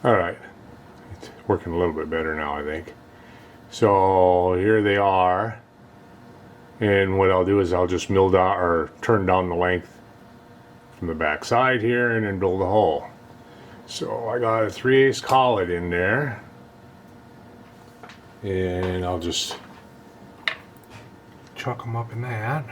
Alright, it's working a little bit better now, I think. So here they are, and what I'll do is I'll just mill down or turn down the length from the back side here and then build a hole. So I got a 3/8 collet in there, and I'll just chuck them up in that.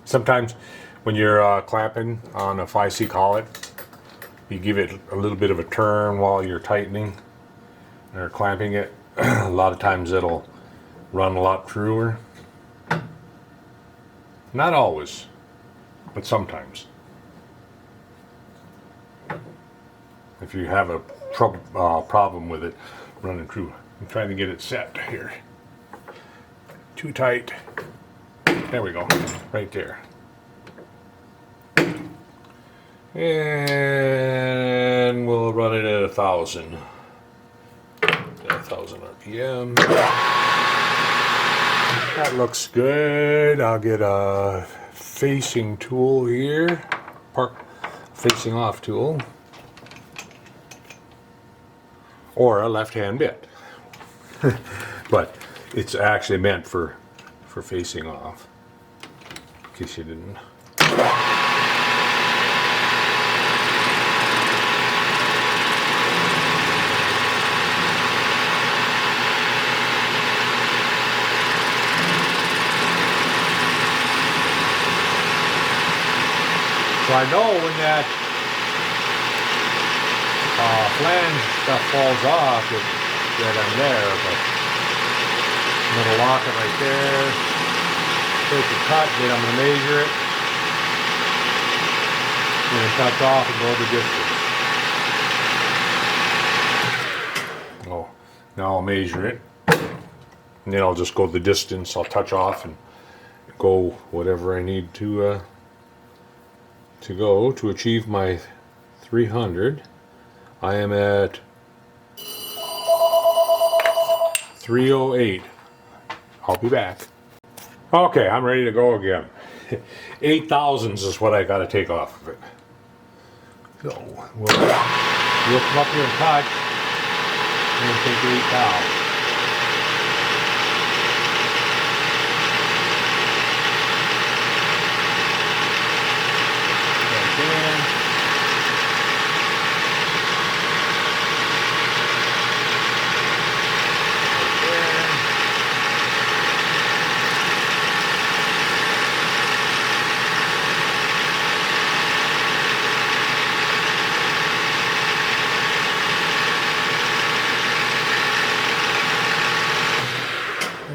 Sometimes when you're clamping on a 5C collet, you give it a little bit of a turn while you're tightening or clamping it. A lot of times it'll run a lot truer. Not always, but sometimes. If you have a problem with it running true, I'm trying to get it set here. Too tight. There we go, right there. And we'll run it at 1,000. 1,000 RPM. That looks good. I'll get a facing tool here. Facing off tool. Or a left-hand bit. But it's actually meant for facing off. In case you didn't. So I know when that flange stuff falls off that I'm there, but I'm going to lock it right there, take the cut, then I'm going to measure it, and then touch off and go the distance. Oh, now I'll measure it, and then I'll just go the distance. I'll touch off and go whatever I need to go to achieve my 300. I am at 308. I'll be back. Okay, I'm ready to go again. 8 thousandths is what I got to take off of it. So we'll come up here and touch, and take 8 thousandths.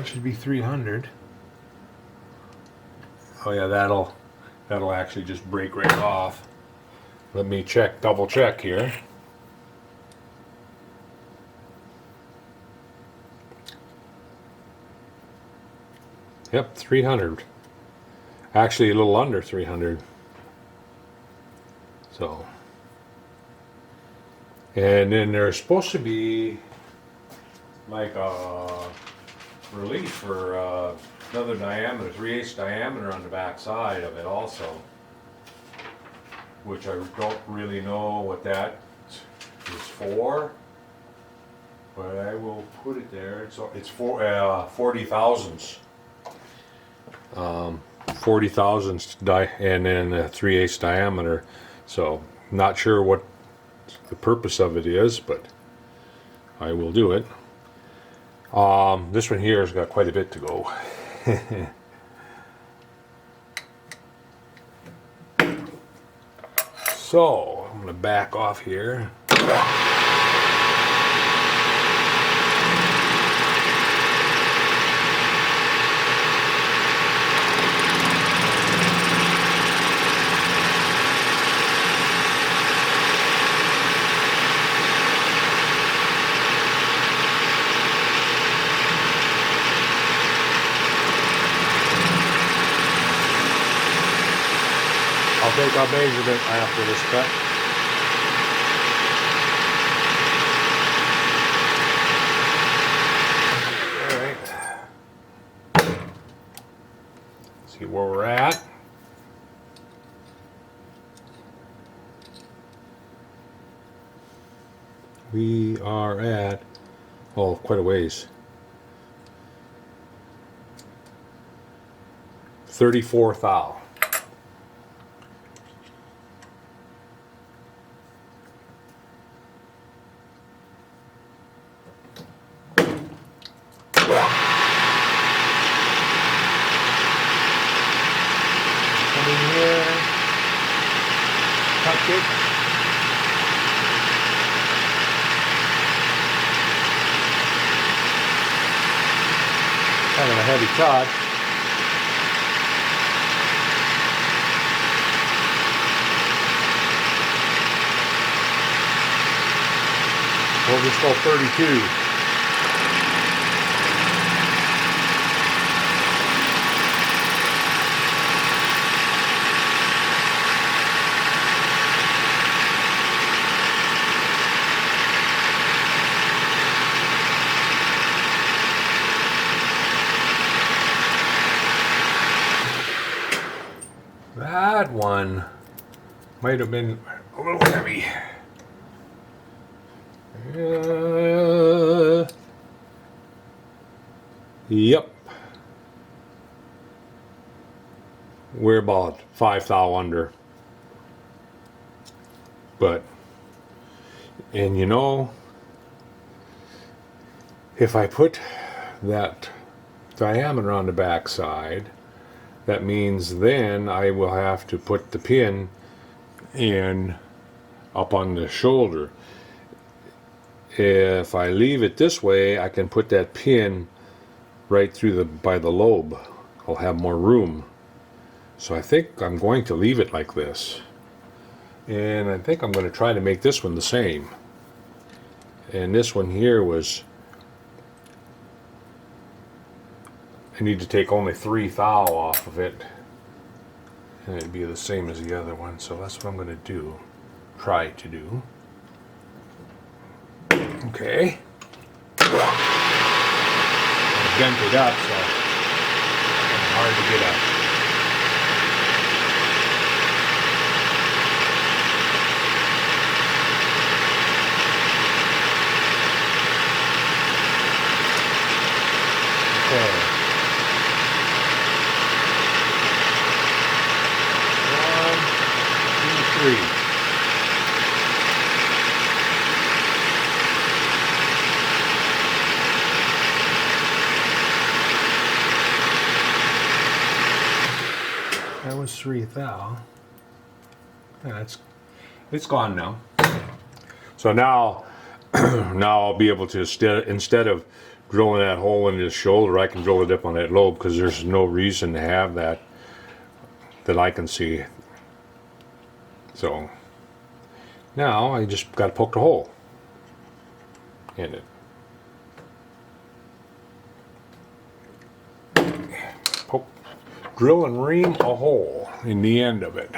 Should be 300. Oh yeah, that'll actually just break right off. Let me double check here. Yep, 300. Actually a little under 300. So, and then there's supposed to be like a relief for another diameter, 3/8 diameter on the back side of it also, which I don't really know what that is for, but I will put it there. It's for 40 thousandths. 40 thousandths and then a 3/8 diameter. So not sure what the purpose of it is, but I will do it. This one here has got quite a bit to go. So I'm going to back off here. I'll take a measurement after this cut. Alright. See where we're at. We are at, oh, quite a ways. 34 thou. Come in here, touch it. Kind of a heavy touch. We'll just go 32. That one might have been a little heavy. Yep. We're about 5 thou under. But, and you know, if I put that diameter on the back side, that means then I will have to put the pin in up on the shoulder. If I leave it this way, I can put that pin right through by the lobe. I'll have more room. So I think I'm going to leave it like this. And I think I'm going to try to make this one the same. And this one here was, I need to take only 3 thou off of it. And it'd be the same as the other one. So that's what I'm going to do. Try to do. Okay. I bent it up, so it's hard to get up. Okay. 1, 2, 3. That was 3 thou. Yeah, it's gone now. So now, now I'll be able to instead of drilling that hole in his shoulder, I can drill it up on that lobe because there's no reason to have that I can see. So now I just got to poke the hole in it. Drill and ream a hole in the end of it,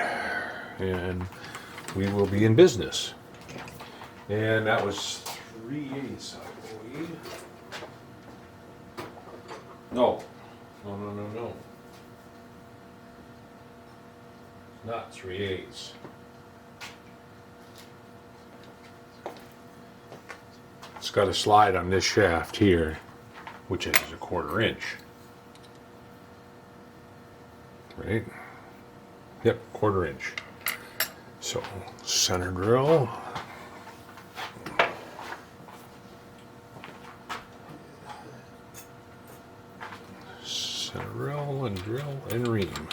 and we will be in business. And that was 3/8, I believe. No. Not 3/8. It's got a slide on this shaft here, which is a 1/4 inch. Right? Yep, 1/4 inch. So, center drill. Center drill and ream.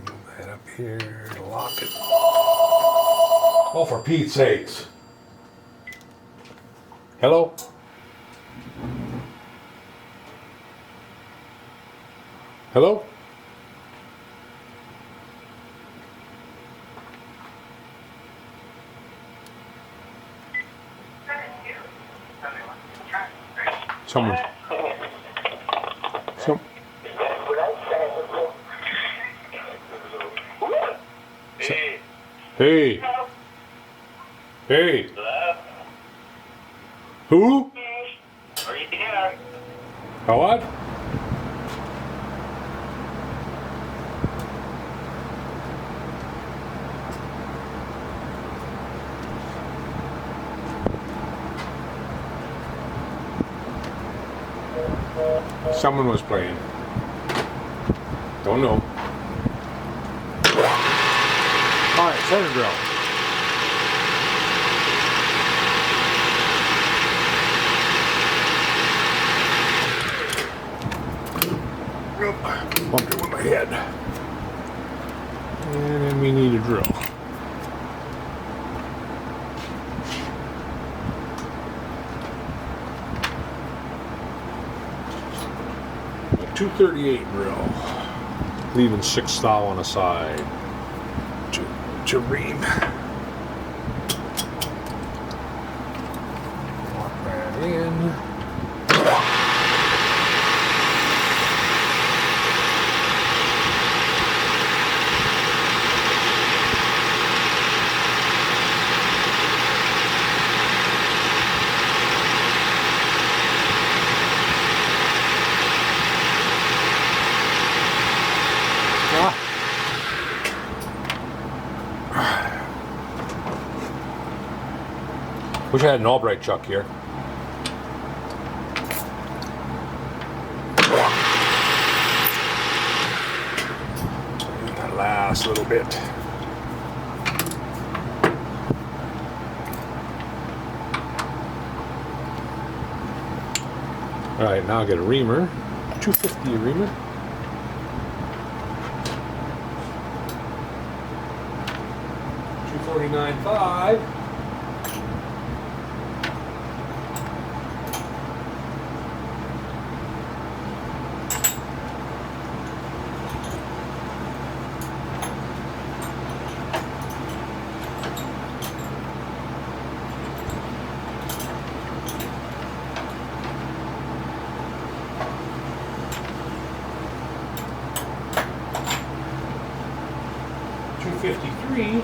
Move that up here to lock it. Oh, for Pete's sakes. Hello? Hello? Someone. Hey. Hey. Hello? Who? Are you there? How what? Someone was playing. Don't know. Alright, center drill. Bumped it with my head. And then we need a drill. A 238 drill. Leaving 6 thou on the side to ream. Lock that in. Wish I had an Albright chuck here. That last little bit. Alright, now I get a reamer. 250 a reamer. $249.5. $253.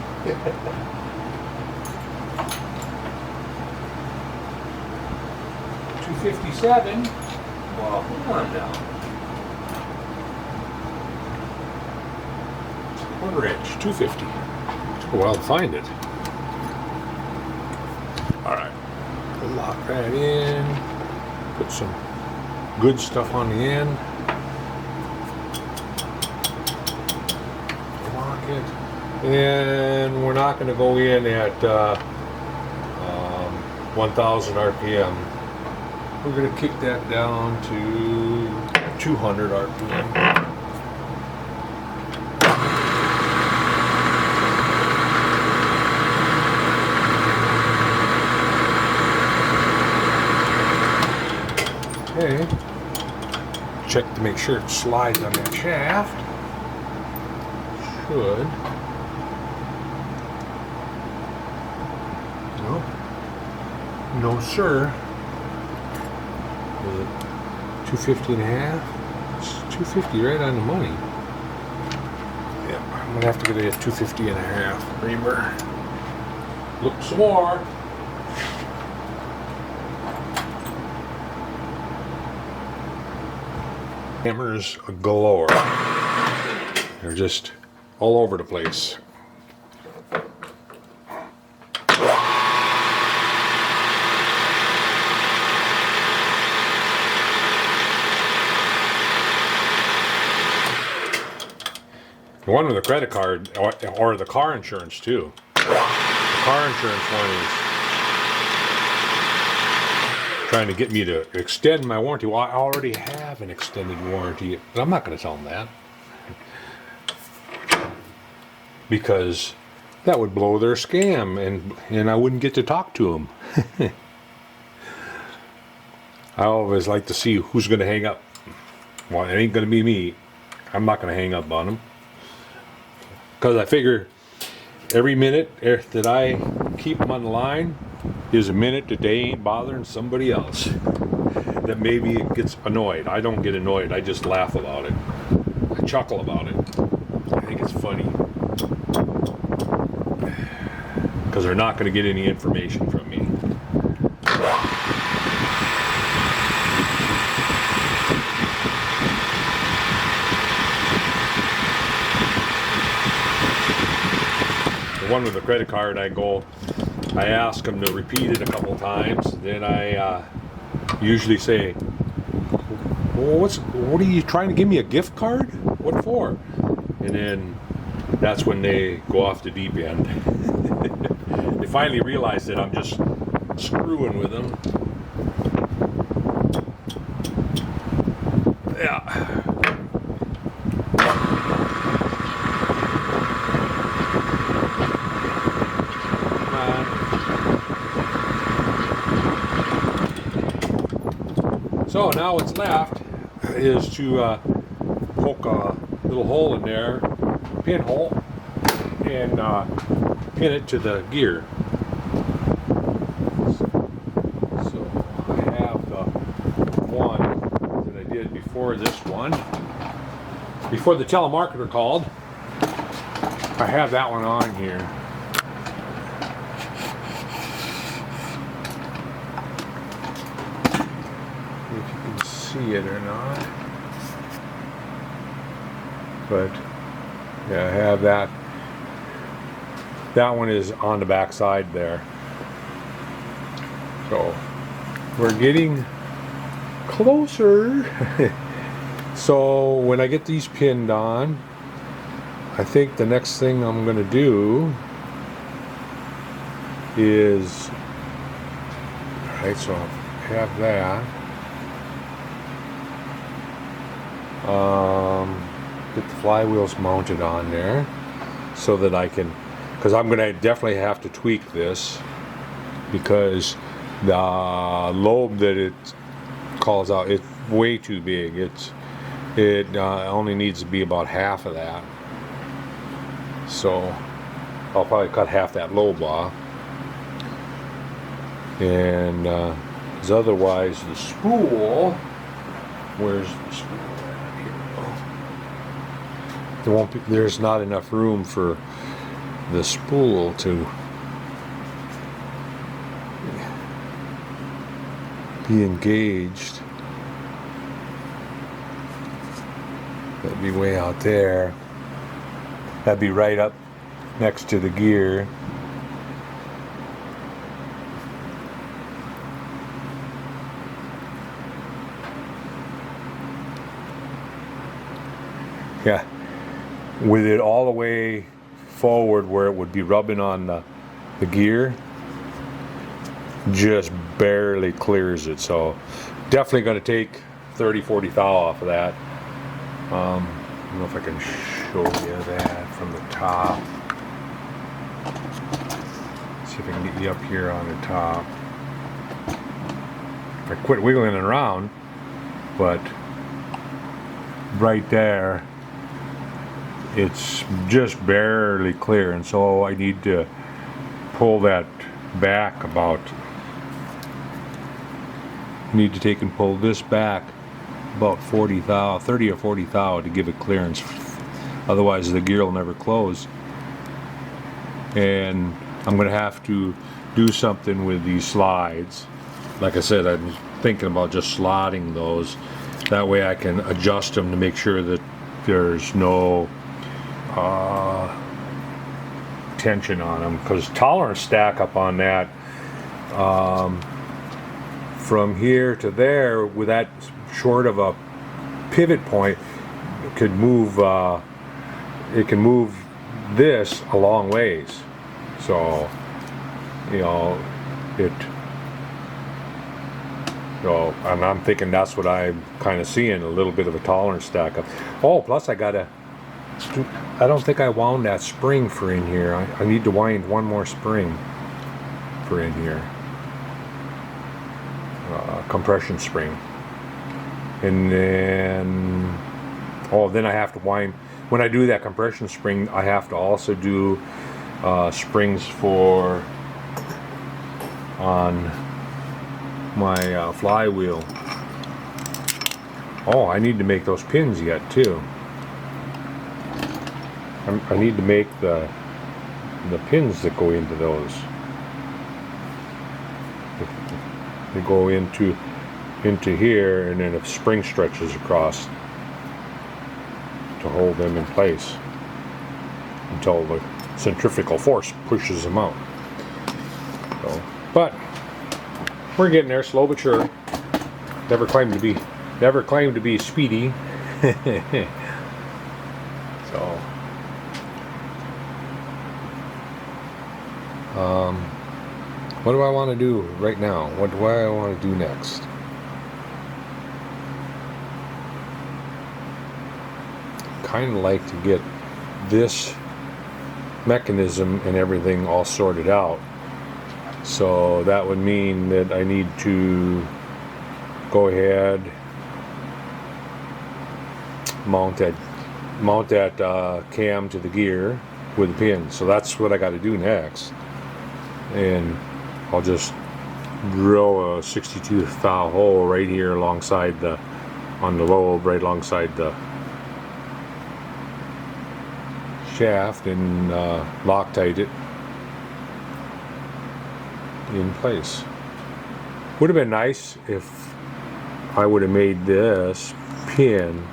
$257. Well, come on now. 1/4 inch, $250. Took a while to find it. Alright. Lock that in. Put some good stuff on the end. Lock it. And we're not going to go in at 1000 RPM. We're going to kick that down to 200 RPM. Okay. Check to make sure it slides on that shaft. Should. No, sir. Is it 250 and a half? It's 250 right on the money. Yeah, I'm gonna have to get a 250 and a half reamer. Look some more. Hammers galore. They're just all over the place. The one with the credit card, or the car insurance too. The car insurance one is trying to get me to extend my warranty. Well, I already have an extended warranty, but I'm not going to tell them that. Because that would blow their scam, and I wouldn't get to talk to them. I always like to see who's going to hang up. Well, it ain't going to be me. I'm not going to hang up on them. Because I figure every minute that I keep them on the line is a minute that they ain't bothering somebody else that maybe gets annoyed. I don't get annoyed. I just laugh about it. I chuckle about it. I think it's funny. Because they're not going to get any information from me. The one with the credit card, I ask them to repeat it a couple times. Then I usually say, well, what are you trying to give me a gift card? What for? And then that's when they go off the deep end. They finally realize that I'm just screwing with them. Yeah. So now what's left is to poke a little hole in there, pinhole, and pin it to the gear. So I have the one that I did before this one, before the telemarketer called. I have that one on here. If you can see it or not, but yeah, I have that. That one is on the back side there. So we're getting closer. So when I get these pinned on, I think the next thing I'm going to do is, alright, so I have that. Get the flywheels mounted on there so that I can, because I'm going to definitely have to tweak this, because the lobe that it calls out, it's way too big. It only needs to be about half of that. So I'll probably cut half that lobe off. And because otherwise the spool, where's the spool? There won't be, there's not enough room for the spool to be engaged. That'd be way out there. That'd be right up next to the gear. Yeah, with it all the way forward where it would be rubbing on the gear, just barely clears it. So definitely going to take 30-40 thou off of that. I don't know if I can show you that from the top. See if I can get you up here on the top. If I quit wiggling it around, but right there, it's just barely clear, and so I need to pull that back about. Need to take and pull this back about 30 or 40 thou to give it clearance. Otherwise the gear will never close. And I'm going to have to do something with these slides. Like I said, I'm thinking about just slotting those. That way I can adjust them to make sure that there's no tension on them. Because tolerance stack up on that from here to there, with that short of a pivot point, it could move. It can move this a long ways. So, you know, it. So, and I'm thinking that's what I'm kind of seeing, a little bit of a tolerance stack up. Oh, plus I don't think I wound that spring for in here. I need to wind one more spring for in here. Compression spring. And then, then I have to wind, when I do that compression spring, I have to also do springs for on my flywheel. Oh, I need to make those pins yet too. I need to make the pins that go into those. They go into here, and then a spring stretches across to hold them in place until the centrifugal force pushes them out. So, but we're getting there, slow but sure. Never claimed to be never claimed to be speedy. So what do I want to do right now? What do I want to do next? Kind of like to get this mechanism and everything all sorted out. So that would mean that I need to go ahead, mount that cam to the gear with the pin. So that's what I got to do next. And I'll just drill a 62 thou hole right here alongside on the lobe, right alongside the shaft, and Loctite it in place. Would have been nice if I would have made this pin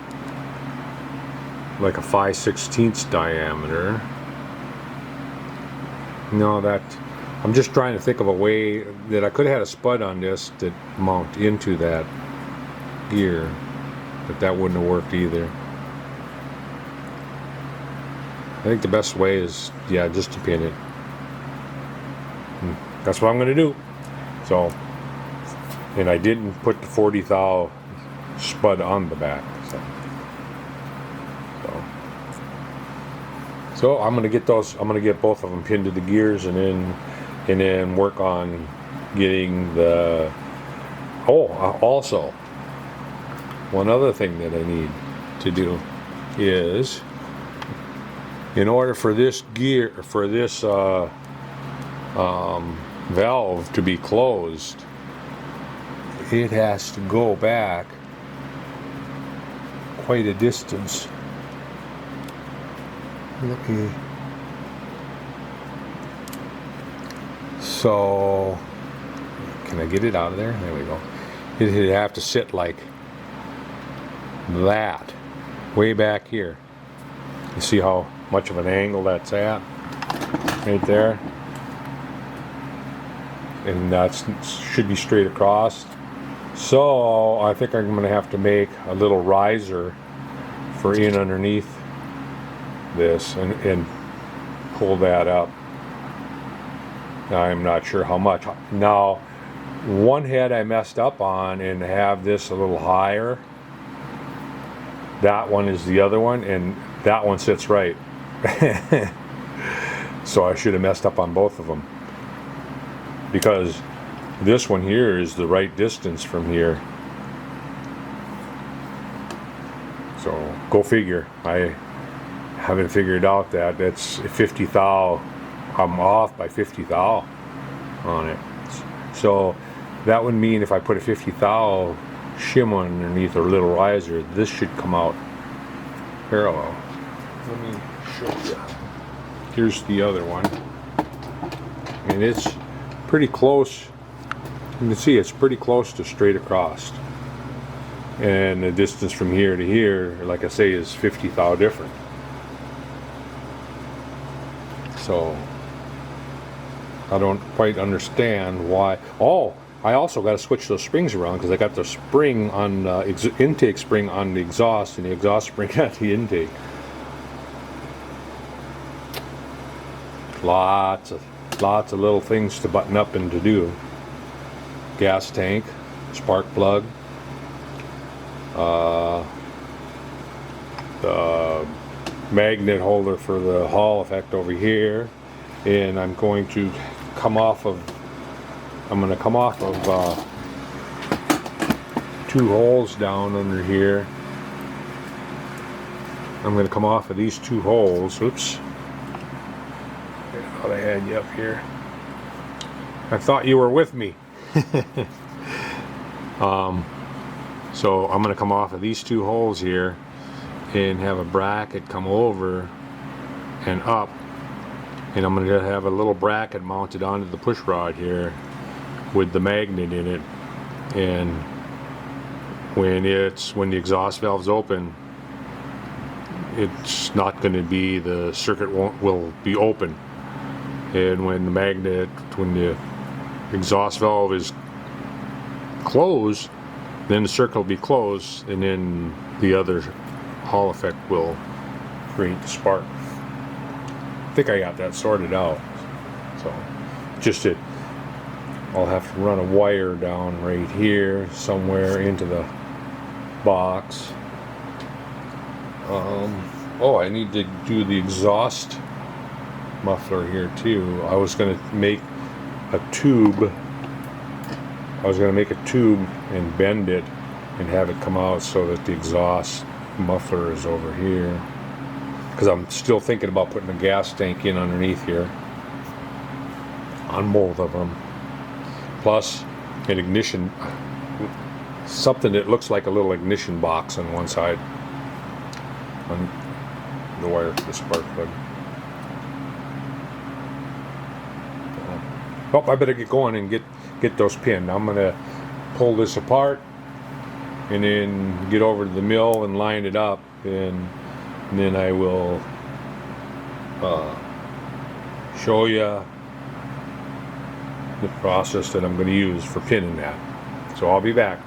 like a 5/16 diameter. No, I'm just trying to think of a way that I could have had a spud on this that mount into that gear, but that wouldn't have worked either. I think the best way is, yeah, just to pin it. And that's what I'm going to do. So, and I didn't put the 40 thou spud on the back. So I'm going to get those. I'm going to get both of them pinned to the gears, and then work on getting the. Oh, also, one other thing that I need to do is, in order for this gear, for this valve to be closed, it has to go back quite a distance. So, can I get it out of there? There we go. It'd have to sit like that, way back here. You see how much of an angle that's at? Right there. And that should be straight across. So, I think I'm going to have to make a little riser for in underneath this and pull that up. I'm not sure how much. Now, one head I messed up on and have this a little higher. That one is the other one, and that one sits right. So I should have messed up on both of them, because this one here is the right distance from here. So go figure. I haven't figured out that. That's 50 thou. I'm off by 50 thou on it. So that would mean if I put a 50 thou shim underneath a little riser, this should come out parallel. Let me show you. Here's the other one. And it's pretty close. You can see it's pretty close to straight across. And the distance from here to here, like I say, is 50 thou different. So I don't quite understand why. Oh, I also got to switch those springs around, because I got the spring on intake spring on the exhaust, and the exhaust spring at the intake. Lots of little things to button up and to do. Gas tank, spark plug, the magnet holder for the Hall effect over here, and I'm going to come off of two holes down under here. I'm going to come off of these two holes. Oops. I thought I had you up here. I thought you were with me. So I'm going to come off of these two holes here and have a bracket come over and up, and I'm going to have a little bracket mounted onto the push rod here with the magnet in it, and when the exhaust valve's open, it's not going to be, the circuit will be open, and when the exhaust valve is closed, Then the circle will be closed, and then the other Hall effect will create the spark. I think I got that sorted out. So, just it. I'll have to run a wire down right here somewhere into the box. Oh, I need to do the exhaust muffler here too. I was going to make a tube. I was going to make a tube and bend it and have it come out so that the exhaust muffler is over here. Because I'm still thinking about putting a gas tank in underneath here on both of them. Plus an ignition, something that looks like a little ignition box on one side on the wire for the spark plug. Oh, I better get going and get those pinned. I'm gonna pull this apart and then get over to the mill and line it up, and then I will show you the process that I'm going to use for pinning that. So I'll be back.